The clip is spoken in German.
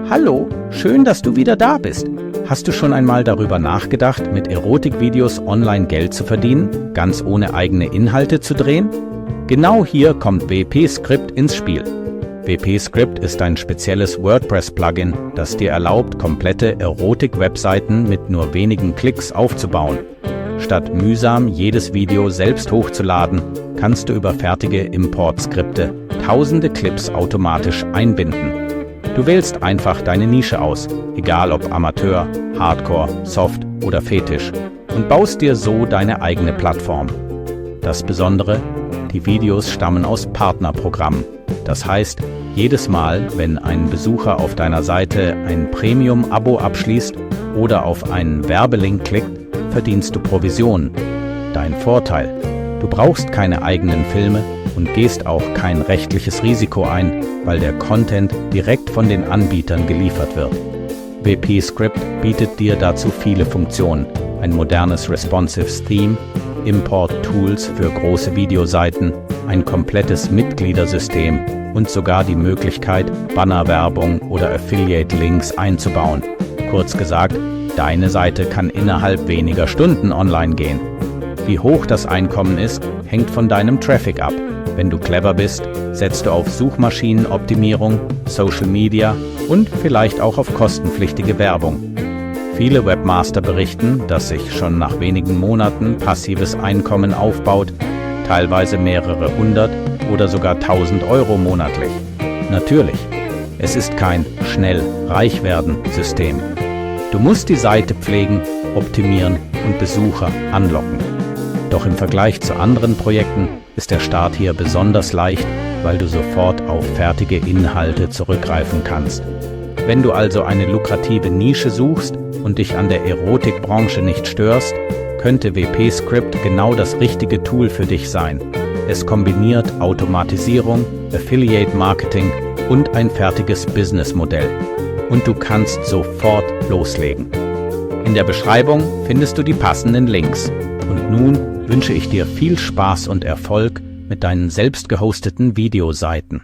Hallo, schön, dass du wieder da bist. Hast du schon einmal darüber nachgedacht, mit Erotikvideos online Geld zu verdienen, ganz ohne eigene Inhalte zu drehen? Genau hier kommt WP Script ins Spiel. WP Script ist ein spezielles WordPress-Plugin, das dir erlaubt, komplette Erotik-Webseiten mit nur wenigen Klicks aufzubauen. Statt mühsam jedes Video selbst hochzuladen, kannst du über fertige Importskripte tausende Clips automatisch einbinden. Du wählst einfach deine Nische aus, egal ob Amateur, Hardcore, Soft oder Fetisch, und baust dir so deine eigene Plattform. Das Besondere: die Videos stammen aus Partnerprogrammen. Das heißt, jedes Mal, wenn ein Besucher auf deiner Seite ein Premium-Abo abschließt oder auf einen Werbelink klickt, verdienst du Provisionen. Dein Vorteil: du brauchst keine eigenen Filme und gehst auch kein rechtliches Risiko ein, weil der Content direkt von den Anbietern geliefert wird. WP Script bietet dir dazu viele Funktionen: ein modernes responsive Theme, Import-Tools für große Videoseiten, ein komplettes Mitgliedersystem und sogar die Möglichkeit, Bannerwerbung oder Affiliate-Links einzubauen. Kurz gesagt, deine Seite kann innerhalb weniger Stunden online gehen. Wie hoch das Einkommen ist, hängt von deinem Traffic ab. Wenn du clever bist, setzt du auf Suchmaschinenoptimierung, Social Media und vielleicht auch auf kostenpflichtige Werbung. Viele Webmaster berichten, dass sich schon nach wenigen Monaten passives Einkommen aufbaut, teilweise mehrere hundert oder sogar 1000 Euro monatlich. Natürlich, es ist kein Schnell-Reich-Werden-System. Du musst die Seite pflegen, optimieren und Besucher anlocken. Doch im Vergleich zu anderen Projekten ist der Start hier besonders leicht, weil du sofort auf fertige Inhalte zurückgreifen kannst. Wenn du also eine lukrative Nische suchst und dich an der Erotikbranche nicht störst, könnte WP Script genau das richtige Tool für dich sein. Es kombiniert Automatisierung, Affiliate Marketing und ein fertiges Businessmodell. Und du kannst sofort loslegen. In der Beschreibung findest du die passenden Links. Und nun wünsche ich dir viel Spaß und Erfolg mit deinen selbst gehosteten Videoseiten.